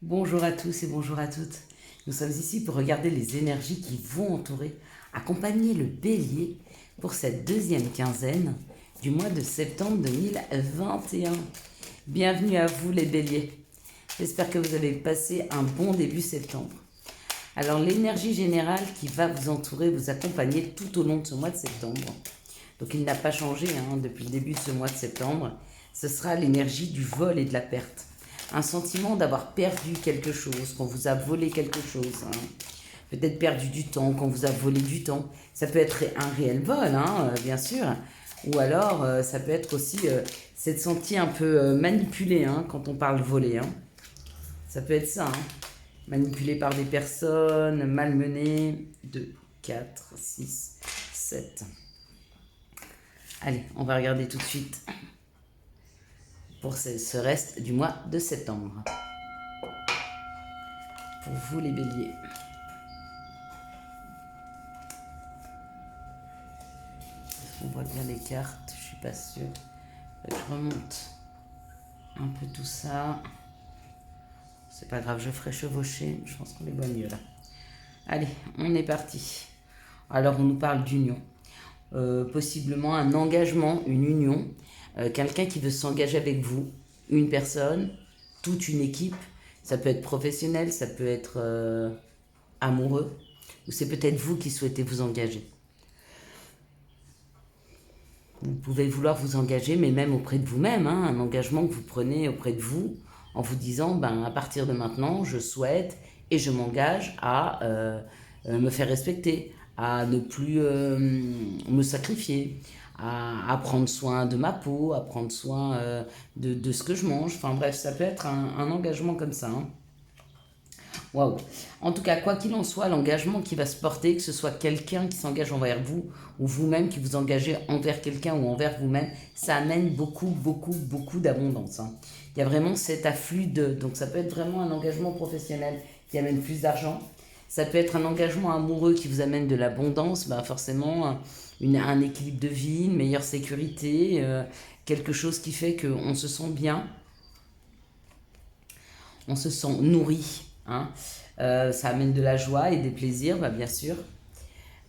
Bonjour à tous et bonjour à toutes. Nous sommes ici pour regarder les énergies qui vont entourer, accompagner le bélier pour cette deuxième quinzaine du mois de septembre 2021. Bienvenue à vous les béliers. J'espère que vous avez passé un bon début septembre. Alors l'énergie générale qui va vous entourer, vous accompagner tout au long de ce mois de septembre. Donc il n'a pas changé depuis le début de ce mois de septembre. Ce sera l'énergie du vol et de la perte. Un sentiment d'avoir perdu quelque chose, qu'on vous a volé quelque chose. Peut-être perdu du temps, qu'on vous a volé du temps. Ça peut être un réel vol, bien sûr. Ou alors, ça peut être aussi s'être senti un peu manipulé quand on parle voler. Ça peut être ça. Manipulé par des personnes, malmené. 2, 4, 6, 7. Allez, on va regarder tout de suite pour ce reste du mois de septembre. Pour vous les béliers. On voit bien les cartes, je suis pas sûre. Je remonte un peu tout ça. C'est pas grave, je ferai chevaucher, je pense qu'on les voit mieux là. Allez, on est parti. Alors on nous parle d'union. Possiblement un engagement, une union. Quelqu'un qui veut s'engager avec vous, une personne, toute une équipe. Ça peut être professionnel, ça peut être amoureux, ou c'est peut-être vous qui souhaitez vous engager. Vous pouvez vouloir vous engager, mais même auprès de vous-même, un engagement que vous prenez auprès de vous, en vous disant, à partir de maintenant, je souhaite et je m'engage à me faire respecter, à ne plus me sacrifier, à prendre soin de ma peau, à prendre soin de ce que je mange. Enfin bref, ça peut être un engagement comme ça. Waouh. En tout cas, quoi qu'il en soit, l'engagement qui va se porter, que ce soit quelqu'un qui s'engage envers vous ou vous-même qui vous engagez envers quelqu'un ou envers vous-même, ça amène beaucoup, beaucoup, beaucoup d'abondance. Il y a vraiment cet afflux de... Donc ça peut être vraiment un engagement professionnel qui amène plus d'argent. Ça peut être un engagement amoureux qui vous amène de l'abondance, forcément un équilibre de vie, une meilleure sécurité, quelque chose qui fait qu'on se sent bien, on se sent nourri. Ça amène de la joie et des plaisirs, bien sûr.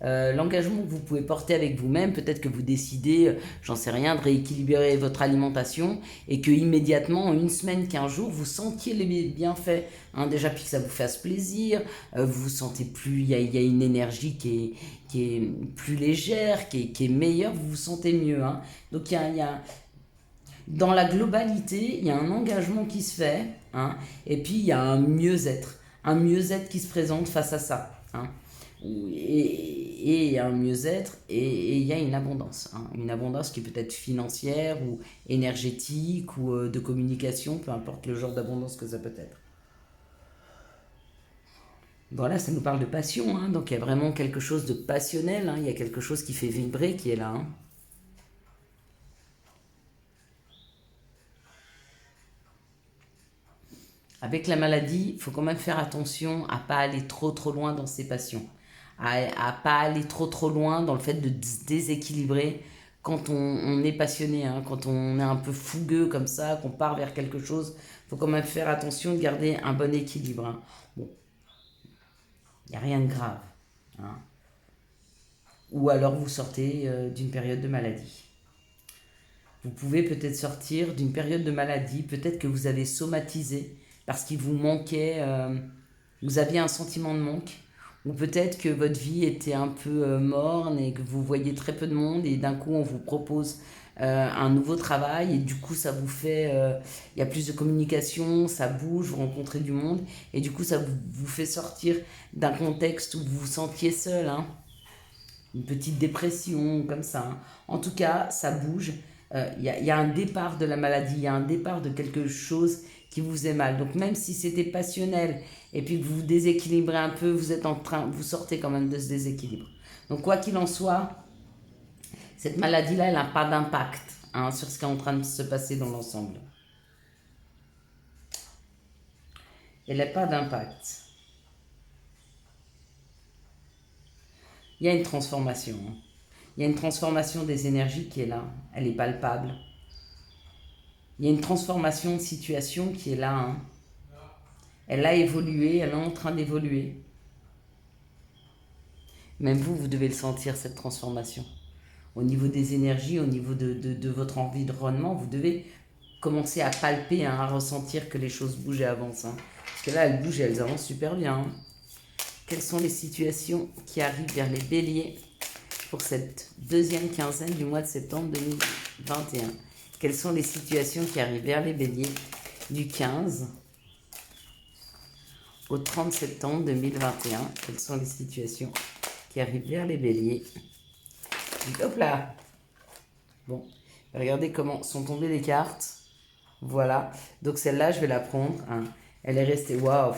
L'engagement que vous pouvez porter avec vous-même, peut-être que vous décidez, j'en sais rien, de rééquilibrer votre alimentation et que immédiatement, en une semaine, 15 jours, vous sentiez les bienfaits. Déjà, puis que ça vous fasse plaisir, vous vous sentez plus, il y a une énergie qui est plus légère, qui est meilleure, vous vous sentez mieux. Donc, dans la globalité, il y a un engagement qui se fait, et puis il y a un mieux-être qui se présente face à ça. Et il y a un mieux-être et il y a une abondance qui peut être financière ou énergétique ou de communication, peu importe le genre d'abondance que ça peut être. Voilà, ça nous parle de passion, donc il y a vraiment quelque chose de passionnel, il y a quelque chose qui fait vibrer qui est là. Avec la maladie, il faut quand même faire attention à ne pas aller trop loin dans ses passions, à ne pas aller trop loin dans le fait de se déséquilibrer quand on est passionné, quand on est un peu fougueux comme ça, qu'on part vers quelque chose. Il faut quand même faire attention de garder un bon équilibre. Bon, il n'y a rien de grave. Ou alors vous sortez d'une période de maladie. Vous pouvez peut-être sortir d'une période de maladie, peut-être que vous avez somatisé parce qu'il vous manquait, vous aviez un sentiment de manque, ou peut-être que votre vie était un peu morne et que vous voyez très peu de monde et d'un coup on vous propose un nouveau travail et du coup ça vous fait, il y a plus de communication, ça bouge, vous rencontrez du monde et du coup ça vous fait sortir d'un contexte où vous vous sentiez seul, une petite dépression comme ça. En tout cas, ça bouge. Il y a un départ de la maladie, il y a un départ de quelque chose qui vous faisait mal. Donc même si c'était passionnel et puis que vous vous déséquilibrez un peu, vous sortez quand même de ce déséquilibre. Donc quoi qu'il en soit, cette maladie-là, elle n'a pas d'impact sur ce qui est en train de se passer dans l'ensemble. Elle n'a pas d'impact. Il y a une transformation. Il y a une transformation des énergies qui est là. Elle est palpable. Il y a une transformation de situation qui est là. Elle a évolué, elle est en train d'évoluer. Même vous, vous devez le sentir, cette transformation. Au niveau des énergies, au niveau de votre environnement, vous devez commencer à palper, hein, à ressentir que les choses bougent et avancent. Hein. Parce que là, elles bougent et elles avancent super bien. Hein. Quelles sont les situations qui arrivent vers les béliers pour cette deuxième quinzaine du mois de septembre 2021? Quelles sont les situations qui arrivent vers les béliers du 15 au 30 septembre 2021? Quelles sont les situations qui arrivent vers les béliers? Hop là! Bon, regardez comment sont tombées les cartes. Voilà, donc celle-là, je vais la prendre. Hein. Elle est restée, waouh!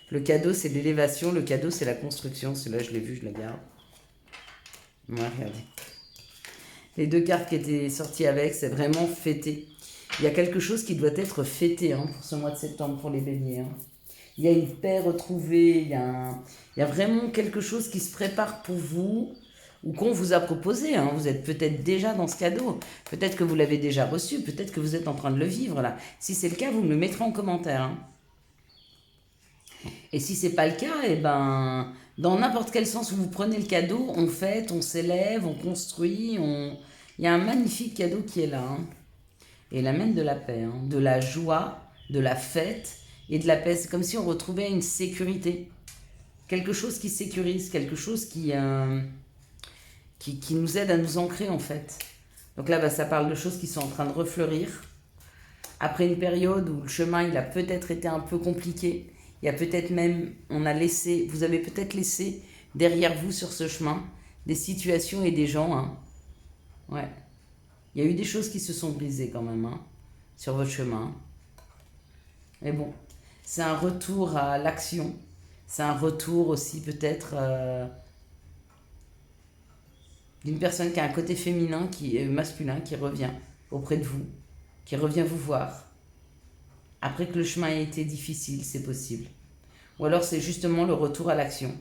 Le cadeau, c'est l'élévation. Le cadeau, c'est la construction. Celle-là, je l'ai vue, je la garde. Ouais, regardez. Les deux cartes qui étaient sorties avec, c'est vraiment fêté. Il y a quelque chose qui doit être fêté hein, pour ce mois de septembre pour les béliers. Hein. Il y a une paix retrouvée. Il y a vraiment quelque chose qui se prépare pour vous ou qu'on vous a proposé. Hein. Vous êtes peut-être déjà dans ce cadeau. Peut-être que vous l'avez déjà reçu. Peut-être que vous êtes en train de le vivre là. Si c'est le cas, vous me le mettrez en commentaire. Hein. Et si c'est pas le cas, eh ben, dans n'importe quel sens où vous prenez le cadeau, on fête, on s'élève, on construit, il y a un magnifique cadeau qui est là. Hein. Et il amène de la paix, hein, de la joie, de la fête et de la paix. C'est comme si on retrouvait une sécurité. Quelque chose qui sécurise, quelque chose qui nous aide à nous ancrer en fait. Donc là, bah, ça parle de choses qui sont en train de refleurir. Après une période où le chemin il a peut-être été un peu compliqué, il y a peut-être même, vous avez peut-être laissé derrière vous sur ce chemin des situations et des gens. Hein. Ouais. Il y a eu des choses qui se sont brisées quand même hein, sur votre chemin. Mais bon, c'est un retour à l'action. C'est un retour aussi peut-être d'une personne qui a un côté féminin, masculin, qui revient auprès de vous, qui revient vous voir. Après que le chemin ait été difficile, c'est possible. Ou alors c'est justement le retour à l'action.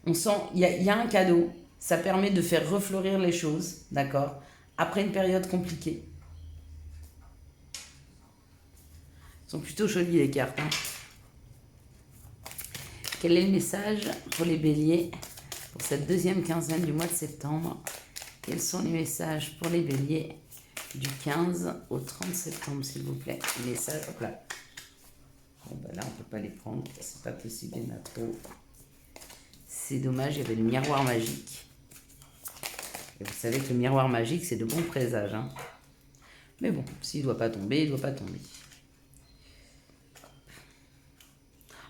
On sent, il y a un cadeau, ça permet de faire refleurir les choses, d'accord, après une période compliquée. Elles sont plutôt jolies les cartes. Hein. Quel est le message pour les béliers pour cette deuxième quinzaine du mois de septembre? Quels sont les messages pour les béliers du 15 au 30 septembre, s'il vous plaît? Les messages, hop là. Bon, ben là, on ne peut pas les prendre, c'est pas possible, il y en a trop. C'est dommage, il y avait le miroir magique. Et vous savez que le miroir magique, c'est de bons présages. Hein. Mais bon, s'il ne doit pas tomber, il ne doit pas tomber.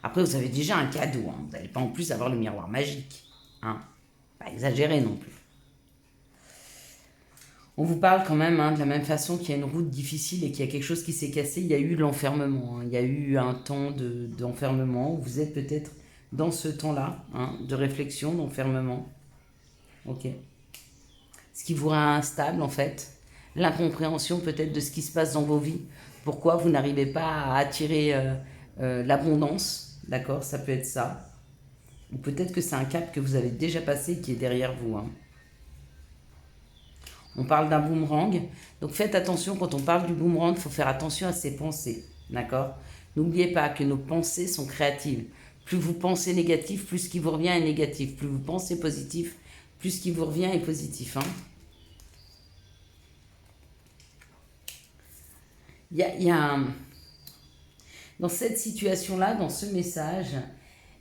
Après, vous avez déjà un cadeau. Hein. Vous n'allez pas en plus avoir le miroir magique. Hein. Pas exagérer non plus. On vous parle quand même hein, de la même façon qu'il y a une route difficile et qu'il y a quelque chose qui s'est cassé. Il y a eu l'enfermement. Hein. Il y a eu un temps d'enfermement. Où vous êtes peut-être dans ce temps-là hein, de réflexion, d'enfermement. Ok. Ce qui vous rend instable en fait. L'incompréhension peut-être de ce qui se passe dans vos vies. Pourquoi vous n'arrivez pas à attirer l'abondance. D'accord, ça peut être ça. Ou peut-être que c'est un cap que vous avez déjà passé qui est derrière vous. Hein. On parle d'un boomerang. Donc faites attention, quand on parle du boomerang, il faut faire attention à ses pensées. D'accord? N'oubliez pas que nos pensées sont créatives. Plus vous pensez négatif, plus ce qui vous revient est négatif. Plus vous pensez positif, plus ce qui vous revient est positif. Hein. Il y a dans cette situation-là, dans ce message,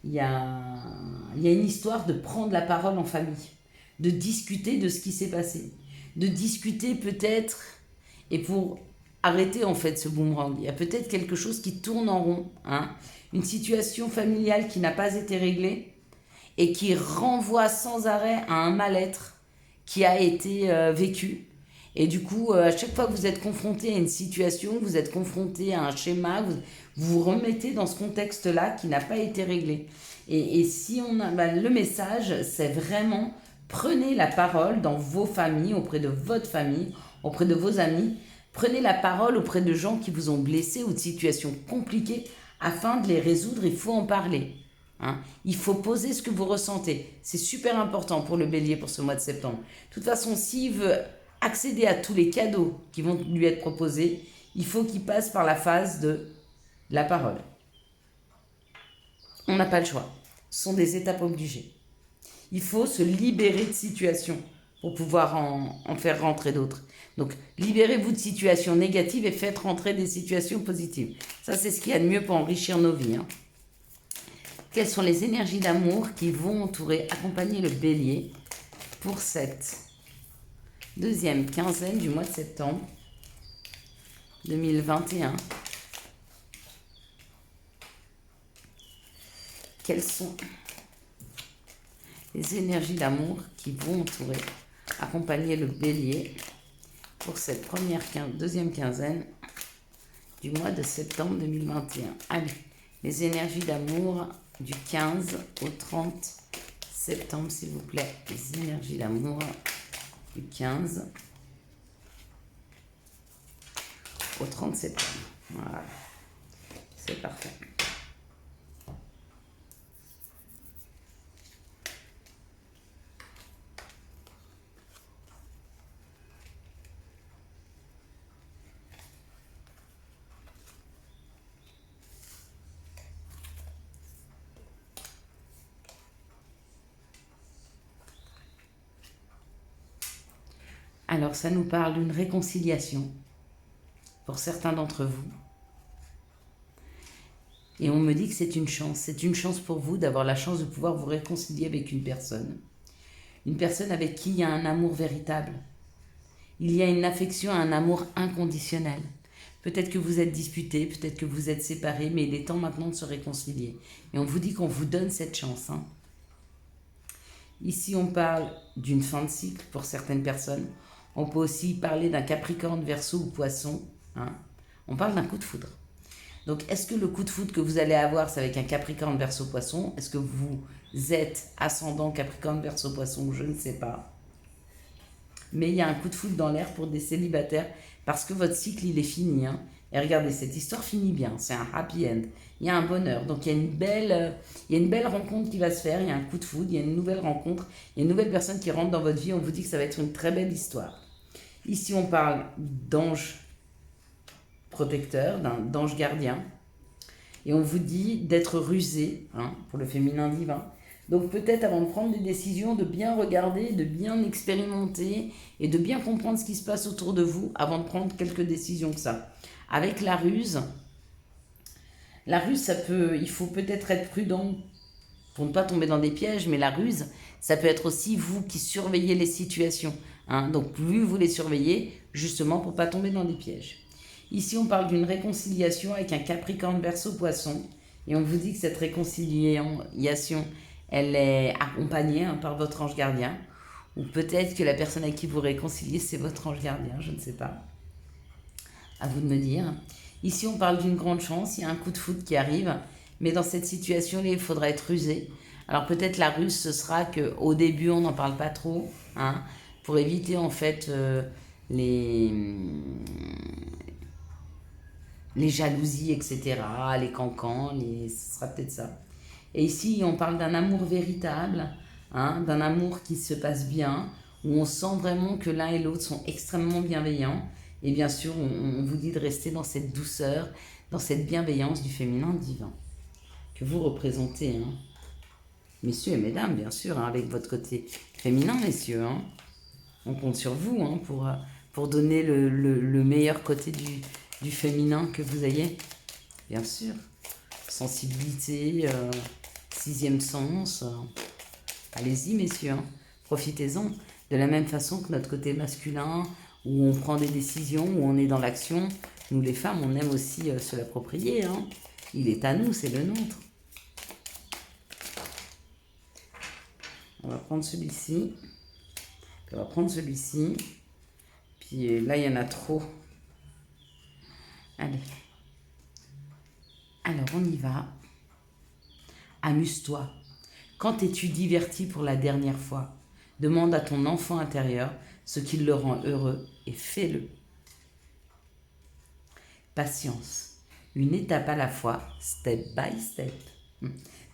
il y a une histoire de prendre la parole en famille, de discuter de ce qui s'est passé, de discuter peut-être, et pour arrêter en fait ce boomerang, il y a peut-être quelque chose qui tourne en rond, hein, une situation familiale qui n'a pas été réglée et qui renvoie sans arrêt à un mal-être qui a été vécu. Et du coup, à chaque fois que vous êtes confronté à une situation, vous êtes confronté à un schéma, vous vous remettez dans ce contexte-là qui n'a pas été réglé. Et si on a, le message, c'est vraiment prenez la parole dans vos familles, auprès de votre famille, auprès de vos amis. Prenez la parole auprès de gens qui vous ont blessé ou de situations compliquées afin de les résoudre. Il faut en parler. Hein. Il faut poser ce que vous ressentez. C'est super important pour le bélier pour ce mois de septembre. De toute façon, s'il veut accéder à tous les cadeaux qui vont lui être proposés, il faut qu'il passe par la phase de la parole. On n'a pas le choix. Ce sont des étapes obligées. Il faut se libérer de situations pour pouvoir en faire rentrer d'autres. Donc, libérez-vous de situations négatives et faites rentrer des situations positives. Ça, c'est ce qu'il y a de mieux pour enrichir nos vies. Quelles sont les énergies d'amour qui vont entourer, accompagner le bélier pour cette deuxième quinzaine du mois de septembre 2021? Quelles sont les énergies d'amour qui vont entourer, accompagner le bélier pour cette deuxième quinzaine du mois de septembre 2021? Allez, les énergies d'amour du 15 au 30 septembre, s'il vous plaît. Les énergies d'amour du 15 au 30 septembre. Voilà, c'est parfait. Alors, ça nous parle d'une réconciliation pour certains d'entre vous. Et on me dit que c'est une chance. C'est une chance pour vous d'avoir la chance de pouvoir vous réconcilier avec une personne. Une personne avec qui il y a un amour véritable. Il y a une affection, un amour inconditionnel. Peut-être que vous êtes disputés, peut-être que vous êtes séparés, mais il est temps maintenant de se réconcilier. Et on vous dit qu'on vous donne cette chance. Ici, on parle d'une fin de cycle pour certaines personnes. On peut aussi parler d'un Capricorne, Verseau ou Poisson. On parle d'un coup de foudre. Donc, est-ce que le coup de foudre que vous allez avoir, c'est avec un Capricorne, Verseau, Poisson? Est-ce que vous êtes ascendant Capricorne, Verseau, Poisson? Je ne sais pas. Mais il y a un coup de foudre dans l'air pour des célibataires parce que votre cycle, il est fini. Et regardez, cette histoire finit bien. C'est un happy end. Il y a un bonheur. Donc, il y a une belle rencontre qui va se faire. Il y a un coup de foudre. Il y a une nouvelle rencontre. Il y a une nouvelle personne qui rentre dans votre vie. On vous dit que ça va être une très belle histoire. Ici, on parle d'ange protecteur, d'ange gardien. Et on vous dit d'être rusé, pour le féminin divin. Donc peut-être avant de prendre des décisions, de bien regarder, de bien expérimenter et de bien comprendre ce qui se passe autour de vous avant de prendre quelques décisions que ça. Avec la ruse, il faut peut-être être prudent pour ne pas tomber dans des pièges, mais la ruse, ça peut être aussi vous qui surveillez les situations. Donc plus vous les surveillez, justement pour ne pas tomber dans des pièges. Ici, on parle d'une réconciliation avec un Capricorne, Verseau, Poisson. Et on vous dit que cette réconciliation, elle est accompagnée par votre ange gardien. Ou peut-être que la personne avec qui vous réconciliez, c'est votre ange gardien, je ne sais pas. À vous de me dire. Ici, on parle d'une grande chance, il y a un coup de foudre qui arrive. Mais dans cette situation, il faudra être rusé. Alors peut-être la ruse, ce sera qu'au début, on n'en parle pas trop. Pour éviter en fait les jalousies, etc., les cancans, ce sera peut-être ça. Et ici, on parle d'un amour véritable, d'un amour qui se passe bien, où on sent vraiment que l'un et l'autre sont extrêmement bienveillants. Et bien sûr, on vous dit de rester dans cette douceur, dans cette bienveillance du féminin divin, que vous représentez, messieurs et mesdames, bien sûr, avec votre côté féminin, messieurs. On compte sur vous pour donner le meilleur côté du féminin que vous ayez, bien sûr. Sensibilité, sixième sens. Allez-y, messieurs, profitez-en. De la même façon que notre côté masculin, où on prend des décisions, où on est dans l'action, nous les femmes, on aime aussi se l'approprier. Il est à nous, c'est le nôtre. On va prendre celui-ci. On va prendre celui-ci. Puis là, il y en a trop. Allez. Alors, on y va. Amuse-toi. Quand es-tu diverti pour la dernière fois? Demande à ton enfant intérieur ce qui le rend heureux et fais-le. Patience. Une étape à la fois, step by step.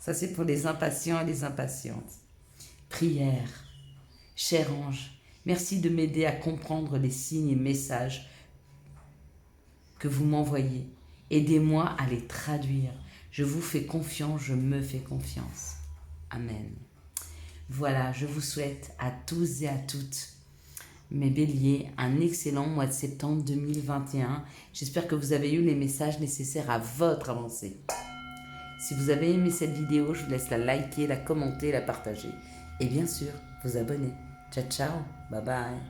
Ça, c'est pour les impatients et les impatientes. Prière. Cher ange, merci de m'aider à comprendre les signes et messages que vous m'envoyez Aidez-moi à les traduire. Je vous fais confiance, je me fais confiance. Amen. Voilà, je vous souhaite à tous et à toutes, mes béliers, un excellent mois de septembre 2021. J'espère que vous avez eu les messages nécessaires à votre avancée. Si vous avez aimé cette vidéo, je vous laisse la liker, la commenter, la partager. Et bien sûr, vous abonner. Ciao, ciao. Bye bye.